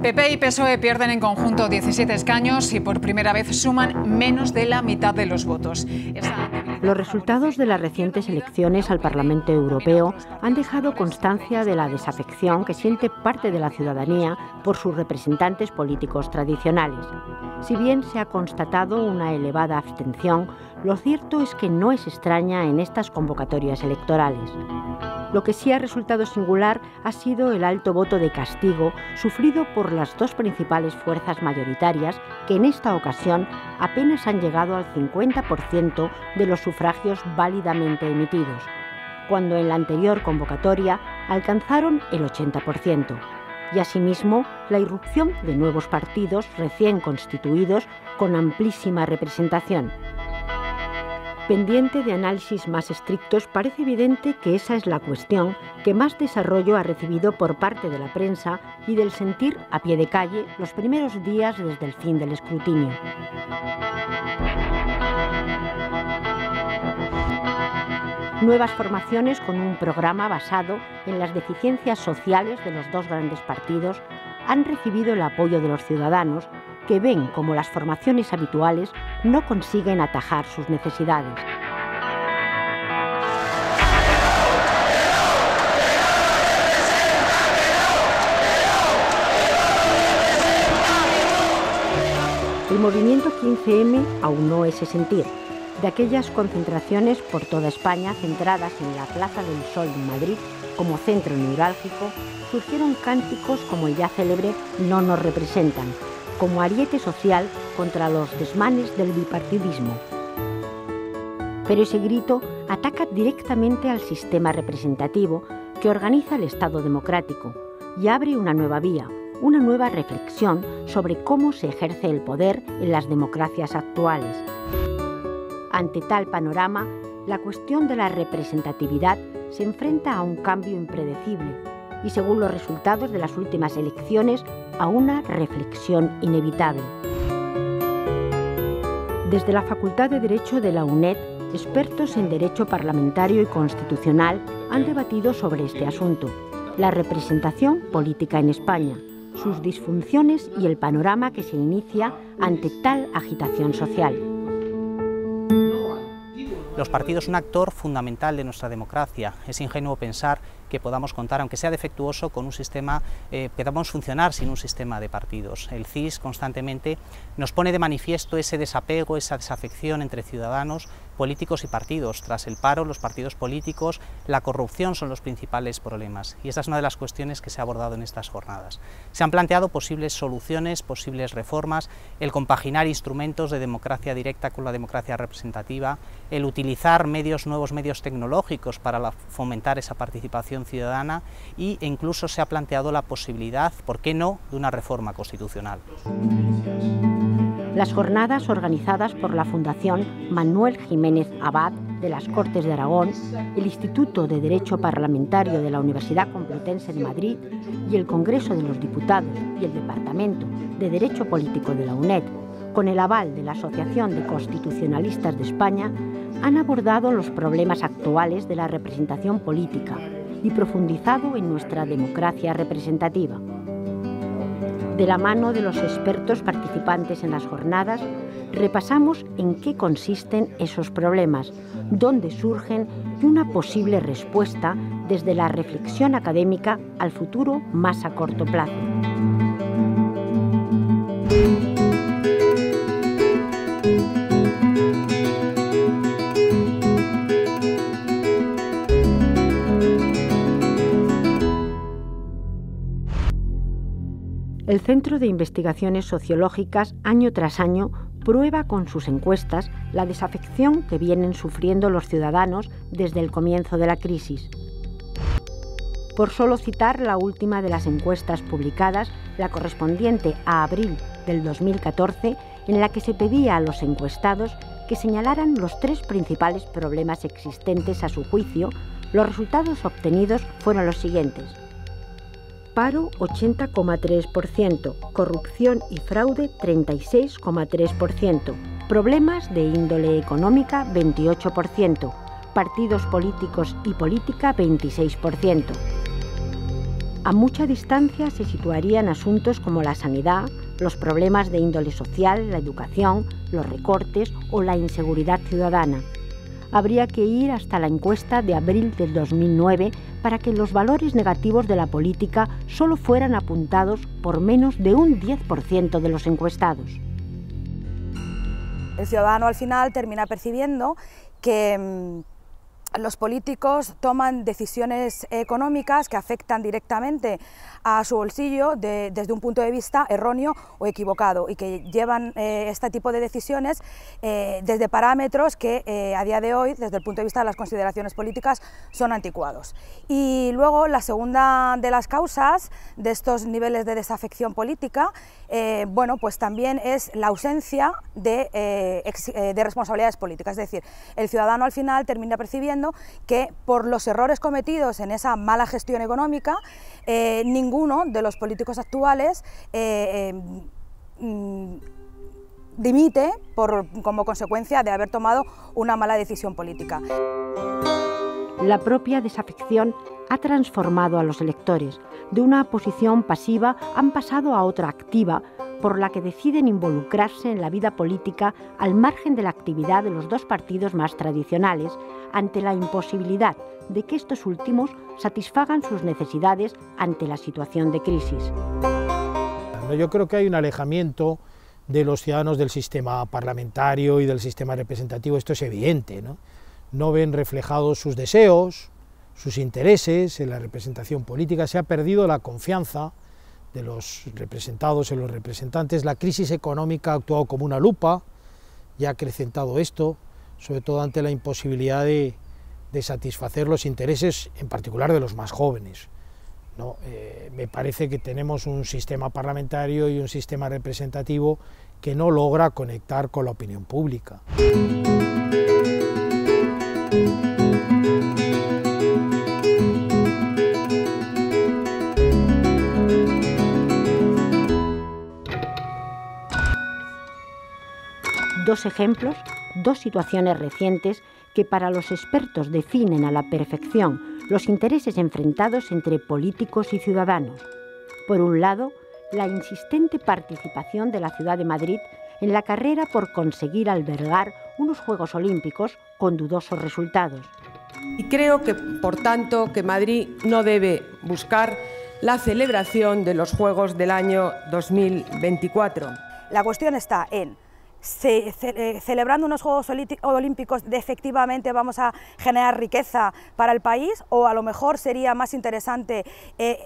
PP y PSOE pierden en conjunto 17 escaños y por primera vez suman menos de la mitad de los votos. Los resultados de las recientes elecciones al Parlamento Europeo han dejado constancia de la desafección que siente parte de la ciudadanía por sus representantes políticos tradicionales. Si bien se ha constatado una elevada abstención, lo cierto es que no es extraña en estas convocatorias electorales. Lo que sí ha resultado singular ha sido el alto voto de castigo sufrido por las dos principales fuerzas mayoritarias que en esta ocasión apenas han llegado al 50% de los sufragios válidamente emitidos, cuando en la anterior convocatoria alcanzaron el 80%. Y asimismo, la irrupción de nuevos partidos recién constituidos con amplísima representación. Pendiente de análisis más estrictos, parece evidente que esa es la cuestión que más desarrollo ha recibido por parte de la prensa y del sentir a pie de calle los primeros días desde el fin del escrutinio. Nuevas formaciones con un programa basado en las deficiencias sociales de los dos grandes partidos han recibido el apoyo de los ciudadanos, que ven como las formaciones habituales no consiguen atajar sus necesidades. El movimiento 15M aunó ese sentir. De aquellas concentraciones por toda España centradas en la Plaza del Sol de Madrid como centro neurálgico, surgieron cánticos como el ya célebre "No nos representan", como ariete social contra los desmanes del bipartidismo. Pero ese grito ataca directamente al sistema representativo que organiza el Estado democrático y abre una nueva vía, una nueva reflexión sobre cómo se ejerce el poder en las democracias actuales. Ante tal panorama, la cuestión de la representatividad se enfrenta a un cambio impredecible y, según los resultados de las últimas elecciones, a una reflexión inevitable. Desde la Facultad de Derecho de la UNED, expertos en Derecho Parlamentario y Constitucional han debatido sobre este asunto, la representación política en España, sus disfunciones y el panorama que se inicia ante tal agitación social. Los partidos son un actor fundamental de nuestra democracia. Es ingenuo pensar que podamos contar, aunque sea defectuoso, con un sistema, que podamos funcionar sin un sistema de partidos. El CIS constantemente nos pone de manifiesto ese desapego, esa desafección entre ciudadanos, políticos y partidos. Tras el paro, los partidos políticos, la corrupción son los principales problemas, y esta es una de las cuestiones que se ha abordado en estas jornadas. Se han planteado posibles soluciones, posibles reformas, el compaginar instrumentos de democracia directa con la democracia representativa, el utilizar nuevos medios tecnológicos para fomentar esa participación ciudadana, e incluso se ha planteado la posibilidad, ¿por qué no?, de una reforma constitucional. Las jornadas organizadas por la Fundación Manuel Jiménez Abad de las Cortes de Aragón, el Instituto de Derecho Parlamentario de la Universidad Complutense de Madrid y el Congreso de los Diputados y el Departamento de Derecho Político de la UNED, con el aval de la Asociación de Constitucionalistas de España, han abordado los problemas actuales de la representación política y profundizado en nuestra democracia representativa. De la mano de los expertos participantes en las jornadas, repasamos en qué consisten esos problemas, dónde surgen y una posible respuesta desde la reflexión académica al futuro más a corto plazo. El Centro de Investigaciones Sociológicas, año tras año, prueba con sus encuestas la desafección que vienen sufriendo los ciudadanos desde el comienzo de la crisis. Por solo citar la última de las encuestas publicadas, la correspondiente a abril del 2014, en la que se pedía a los encuestados que señalaran los tres principales problemas existentes a su juicio, los resultados obtenidos fueron los siguientes: paro 80,3%, corrupción y fraude 36,3%, problemas de índole económica 28%, partidos políticos y política 26%. A mucha distancia se situarían asuntos como la sanidad, los problemas de índole social, la educación, los recortes o la inseguridad ciudadana. Habría que ir hasta la encuesta de abril del 2009 para que los valores negativos de la política solo fueran apuntados por menos de un 10% de los encuestados. El ciudadano al final termina percibiendo que los políticos toman decisiones económicas que afectan directamente a su bolsillo desde un punto de vista erróneo o equivocado, y que llevan este tipo de decisiones desde parámetros que a día de hoy, desde el punto de vista de las consideraciones políticas, son anticuados. Y luego la segunda de las causas de estos niveles de desafección política, bueno, pues también es la ausencia de responsabilidades políticas. Es decir, el ciudadano al final termina percibiendo que por los errores cometidos en esa mala gestión económica, ninguno de los políticos actuales dimite como consecuencia de haber tomado una mala decisión política. La propia desafección ha transformado a los electores. De una posición pasiva han pasado a otra activa, por la que deciden involucrarse en la vida política al margen de la actividad de los dos partidos más tradicionales, ante la imposibilidad de que estos últimos satisfagan sus necesidades ante la situación de crisis. Yo creo que hay un alejamiento de los ciudadanos del sistema parlamentario y del sistema representativo, esto es evidente, ¿no? No ven reflejados sus deseos, sus intereses en la representación política, se ha perdido la confianza de los representados en los representantes. La crisis económica ha actuado como una lupa y ha acrecentado esto, sobre todo ante la imposibilidad de satisfacer los intereses, en particular de los más jóvenes, ¿no? Me parece que tenemos un sistema parlamentario y un sistema representativo que no logra conectar con la opinión pública. Dos ejemplos, dos situaciones recientes que para los expertos definen a la perfección los intereses enfrentados entre políticos y ciudadanos. Por un lado, la insistente participación de la ciudad de Madrid en la carrera por conseguir albergar unos Juegos Olímpicos con dudosos resultados. Y creo que, por tanto, que Madrid no debe buscar la celebración de los Juegos del año 2024. La cuestión está en celebrando unos Juegos Olímpicos efectivamente vamos a generar riqueza para el país, o a lo mejor sería más interesante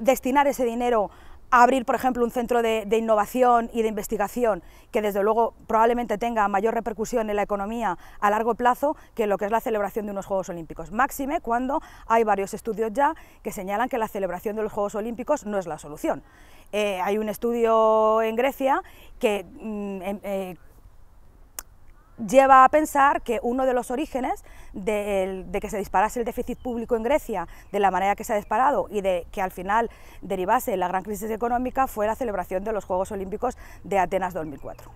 destinar ese dinero a abrir, por ejemplo, un centro de innovación y de investigación que desde luego probablemente tenga mayor repercusión en la economía a largo plazo que lo que es la celebración de unos Juegos Olímpicos. Máxime cuando hay varios estudios ya que señalan que la celebración de los Juegos Olímpicos no es la solución. Hay un estudio en Grecia que lleva a pensar que uno de los orígenes de que se disparase el déficit público en Grecia de la manera que se ha disparado y de que al final derivase la gran crisis económica fue la celebración de los Juegos Olímpicos de Atenas 2004.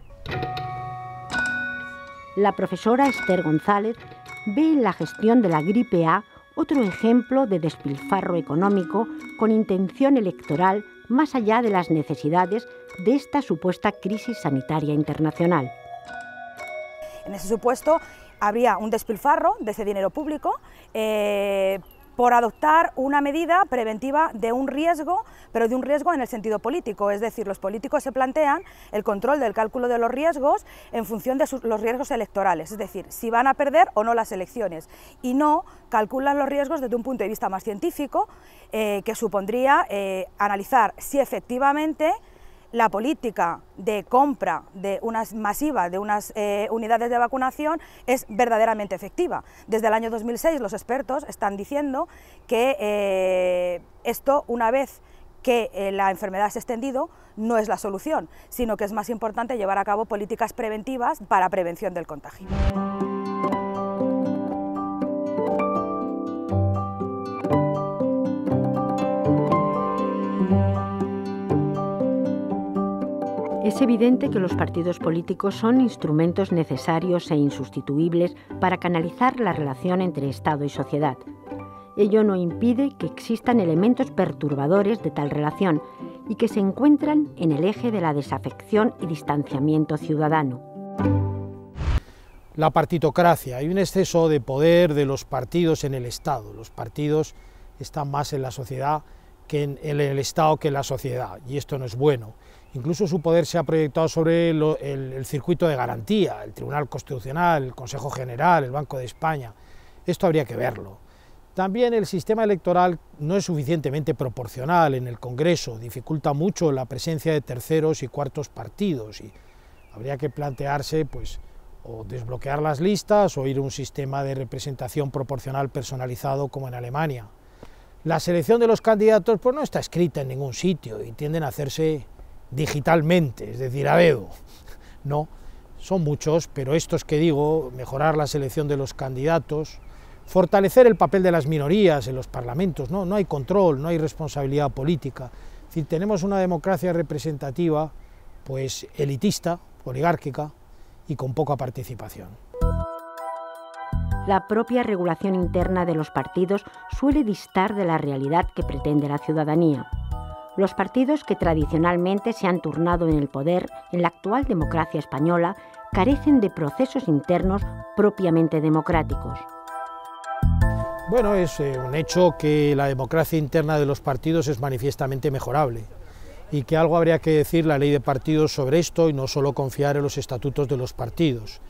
La profesora Esther González ve en la gestión de la gripe A otro ejemplo de despilfarro económico con intención electoral más allá de las necesidades de esta supuesta crisis sanitaria internacional. En ese supuesto habría un despilfarro de ese dinero público por adoptar una medida preventiva de un riesgo, pero de un riesgo en el sentido político, es decir, los políticos se plantean el control del cálculo de los riesgos en función de los riesgos electorales, es decir, si van a perder o no las elecciones, y no calculan los riesgos desde un punto de vista más científico, que supondría analizar si efectivamente la política de compra de unas masivas de unas unidades de vacunación es verdaderamente efectiva. Desde el año 2006 los expertos están diciendo que esto, una vez que la enfermedad se ha extendido, no es la solución, sino que es más importante llevar a cabo políticas preventivas para prevención del contagio. Es evidente que los partidos políticos son instrumentos necesarios e insustituibles para canalizar la relación entre Estado y sociedad. Ello no impide que existan elementos perturbadores de tal relación y que se encuentran en el eje de la desafección y distanciamiento ciudadano. La partitocracia, hay un exceso de poder de los partidos en el Estado. Los partidos están más en la sociedad que en el Estado que en la sociedad, y esto no es bueno. Incluso su poder se ha proyectado sobre el circuito de garantía, el Tribunal Constitucional, el Consejo General, el Banco de España. Esto habría que verlo. También el sistema electoral no es suficientemente proporcional en el Congreso, dificulta mucho la presencia de terceros y cuartos partidos, y habría que plantearse pues, o desbloquear las listas o ir a un sistema de representación proporcional personalizado como en Alemania. La selección de los candidatos pues, no está escrita en ningún sitio y tienden a hacerse digitalmente, es decir, a dedo. No, son muchos, pero estos que digo, mejorar la selección de los candidatos, fortalecer el papel de las minorías en los parlamentos, no hay control, no hay responsabilidad política. Es decir, tenemos una democracia representativa pues elitista, oligárquica y con poca participación. La propia regulación interna de los partidos suele distar de la realidad que pretende la ciudadanía. Los partidos que tradicionalmente se han turnado en el poder en la actual democracia española carecen de procesos internos propiamente democráticos. Bueno, es un hecho que la democracia interna de los partidos es manifiestamente mejorable y que algo habría que decir la ley de partidos sobre esto y no solo confiar en los estatutos de los partidos.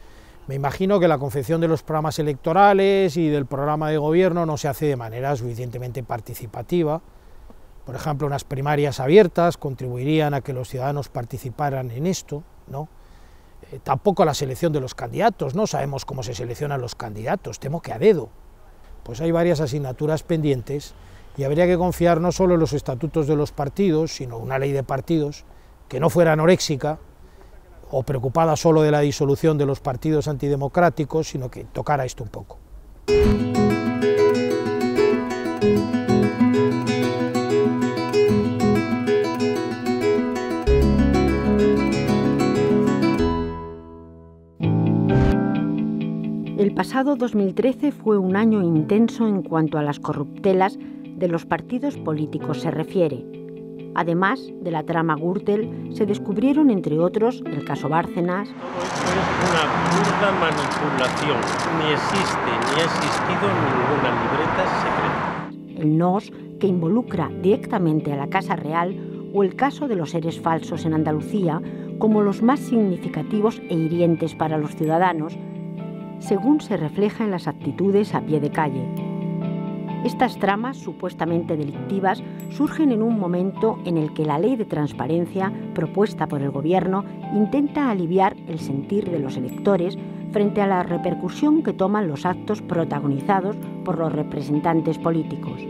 Me imagino que la confección de los programas electorales y del programa de gobierno no se hace de manera suficientemente participativa. Por ejemplo, unas primarias abiertas contribuirían a que los ciudadanos participaran en esto, ¿no? Tampoco la selección de los candidatos, no sabemos cómo se seleccionan los candidatos, temo que a dedo. Pues hay varias asignaturas pendientes y habría que confiar no solo en los estatutos de los partidos, sino una ley de partidos que no fuera anoréxica o preocupada solo de la disolución de los partidos antidemocráticos, sino que tocara esto un poco. El pasado 2013 fue un año intenso en cuanto a las corruptelas de los partidos políticos se refiere. Además de la trama Gürtel, se descubrieron, entre otros, el caso Bárcenas. Todo esto es una burda manipulación. Ni existe ni ha existido ninguna libreta secreta. El NOS, que involucra directamente a la Casa Real, o el caso de los seres falsos en Andalucía, como los más significativos e hirientes para los ciudadanos, según se refleja en las actitudes a pie de calle. Estas tramas supuestamente delictivas surgen en un momento en el que la ley de transparencia propuesta por el Gobierno intenta aliviar el sentir de los electores frente a la repercusión que toman los actos protagonizados por los representantes políticos.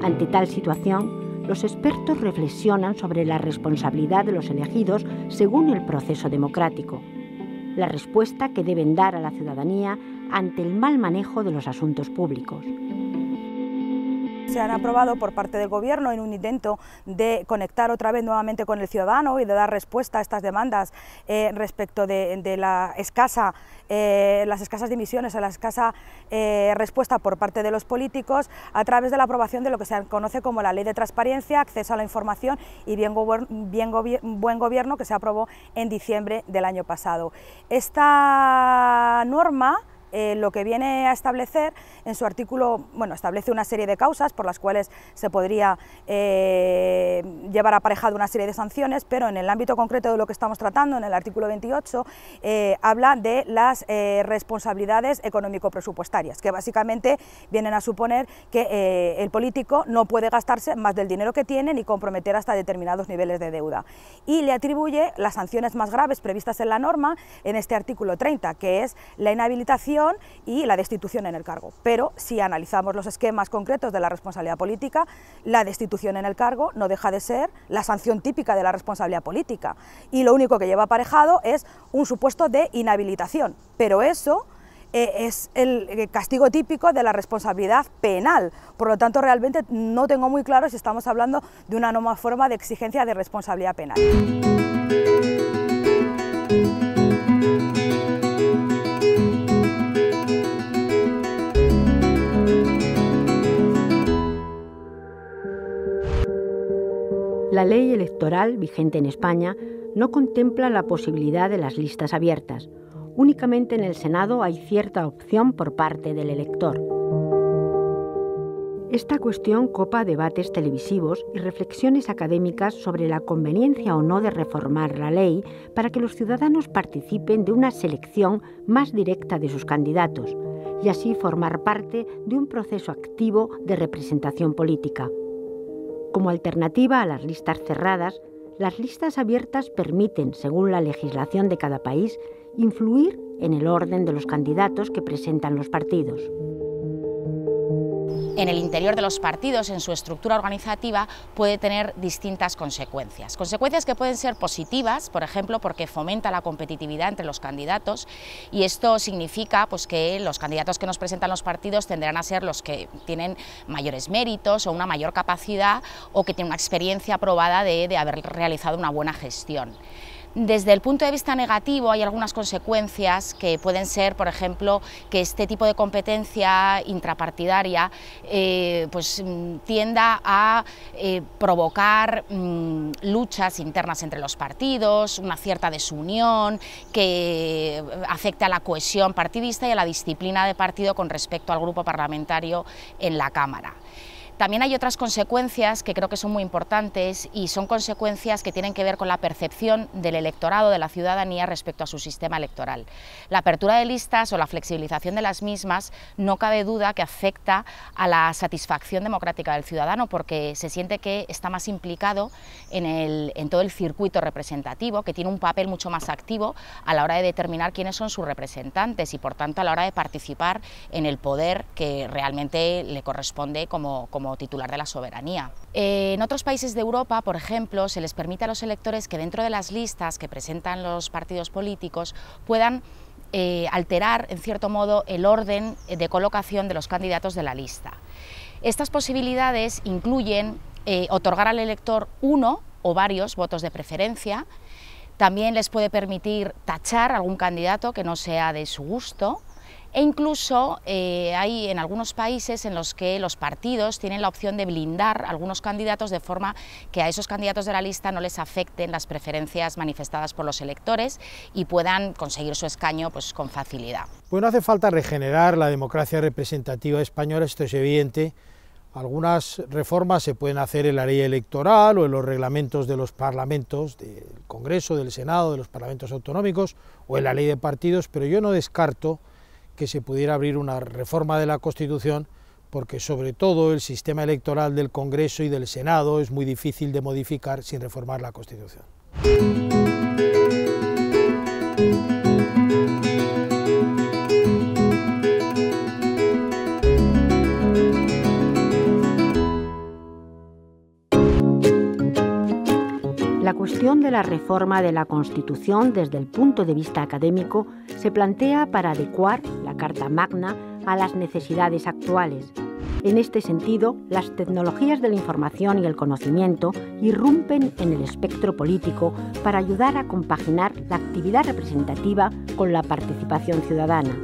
Ante tal situación, los expertos reflexionan sobre la responsabilidad de los elegidos según el proceso democrático, la respuesta que deben dar a la ciudadanía ante el mal manejo de los asuntos públicos. Se han aprobado por parte del Gobierno en un intento de conectar otra vez nuevamente con el ciudadano y de dar respuesta a estas demandas respecto de las escasas dimisiones, a la escasa respuesta por parte de los políticos a través de la aprobación de lo que se conoce como la Ley de Transparencia, Acceso a la Información y Buen Gobierno, que se aprobó en diciembre del año pasado. Esta norma lo que viene a establecer en su artículo, establece una serie de causas por las cuales se podría llevar aparejado una serie de sanciones, pero en el ámbito concreto de lo que estamos tratando, en el artículo 28, habla de las responsabilidades económico-presupuestarias, que básicamente vienen a suponer que el político no puede gastarse más del dinero que tiene ni comprometer hasta determinados niveles de deuda. Y le atribuye las sanciones más graves previstas en la norma, en este artículo 30, que es la inhabilitación y la destitución en el cargo. Pero si analizamos los esquemas concretos de la responsabilidad política, la destitución en el cargo no deja de ser la sanción típica de la responsabilidad política y lo único que lleva aparejado es un supuesto de inhabilitación, pero eso es el castigo típico de la responsabilidad penal. Por lo tanto, realmente no tengo muy claro si estamos hablando de una nueva forma de exigencia de responsabilidad penal. La ley electoral vigente en España no contempla la posibilidad de las listas abiertas. Únicamente en el Senado hay cierta opción por parte del elector. Esta cuestión copa debates televisivos y reflexiones académicas sobre la conveniencia o no de reformar la ley para que los ciudadanos participen de una selección más directa de sus candidatos y así formar parte de un proceso activo de representación política. Como alternativa a las listas cerradas, las listas abiertas permiten, según la legislación de cada país, influir en el orden de los candidatos que presentan los partidos. En el interior de los partidos, en su estructura organizativa, puede tener distintas consecuencias. Consecuencias que pueden ser positivas, por ejemplo, porque fomenta la competitividad entre los candidatos, y esto significa pues, que los candidatos que nos presentan los partidos tendrán a ser los que tienen mayores méritos o una mayor capacidad o que tienen una experiencia probada de haber realizado una buena gestión. Desde el punto de vista negativo hay algunas consecuencias que pueden ser, por ejemplo, que este tipo de competencia intrapartidaria tienda a provocar luchas internas entre los partidos, una cierta desunión, que afecte a la cohesión partidista y a la disciplina de partido con respecto al grupo parlamentario en la Cámara. También hay otras consecuencias que creo que son muy importantes y son consecuencias que tienen que ver con la percepción del electorado, de la ciudadanía respecto a su sistema electoral. La apertura de listas o la flexibilización de las mismas no cabe duda que afecta a la satisfacción democrática del ciudadano porque se siente que está más implicado en todo el circuito representativo, que tiene un papel mucho más activo a la hora de determinar quiénes son sus representantes y por tanto a la hora de participar en el poder que realmente le corresponde como titular de la soberanía. En otros países de Europa, por ejemplo, se les permite a los electores que dentro de las listas que presentan los partidos políticos puedan alterar, en cierto modo, el orden de colocación de los candidatos de la lista. Estas posibilidades incluyen otorgar al elector uno o varios votos de preferencia. También les puede permitir tachar a algún candidato que no sea de su gusto. E incluso hay en algunos países en los que los partidos tienen la opción de blindar a algunos candidatos de forma que a esos candidatos de la lista no les afecten las preferencias manifestadas por los electores y puedan conseguir su escaño pues, con facilidad. Bueno, hace falta regenerar la democracia representativa española, esto es evidente. Algunas reformas se pueden hacer en la ley electoral o en los reglamentos de los parlamentos, del Congreso, del Senado, de los parlamentos autonómicos o en la ley de partidos, pero yo no descarto que se pudiera abrir una reforma de la Constitución, porque sobre todo el sistema electoral del Congreso y del Senado es muy difícil de modificar sin reformar la Constitución. La cuestión de la reforma de la Constitución desde el punto de vista académico se plantea para adecuar la Carta Magna a las necesidades actuales. En este sentido, las tecnologías de la información y el conocimiento irrumpen en el espectro político para ayudar a compaginar la actividad representativa con la participación ciudadana.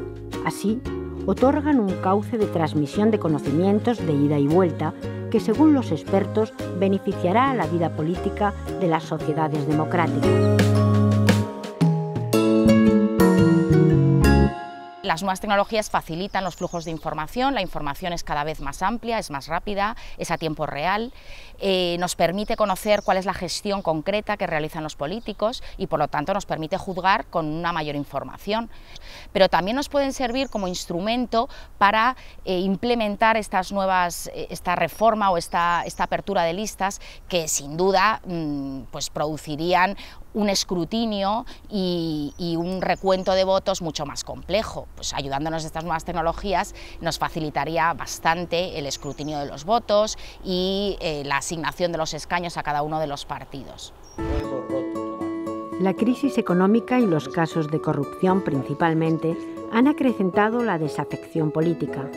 Así, otorgan un cauce de transmisión de conocimientos de ida y vuelta que, según los expertos, beneficiará a la vida política de las sociedades democráticas. Las nuevas tecnologías facilitan los flujos de información, la información es cada vez más amplia, es más rápida, es a tiempo real, nos permite conocer cuál es la gestión concreta que realizan los políticos y por lo tanto nos permite juzgar con una mayor información. Pero también nos pueden servir como instrumento para implementar esta reforma o esta apertura de listas que sin duda pues producirían un escrutinio y un recuento de votos mucho más complejo. Pues ayudándonos de estas nuevas tecnologías nos facilitaría bastante el escrutinio de los votos y la asignación de los escaños a cada uno de los partidos. La crisis económica y los casos de corrupción principalmente han acrecentado la desafección política.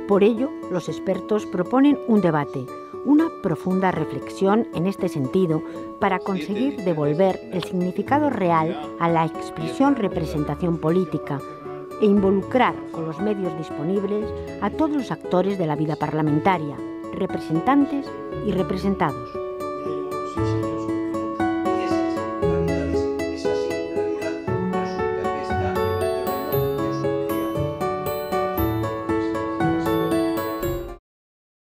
Por ello, los expertos proponen un debate, una profunda reflexión en este sentido para conseguir devolver el significado real a la expresión representación política e involucrar con los medios disponibles a todos los actores de la vida parlamentaria, representantes y representados.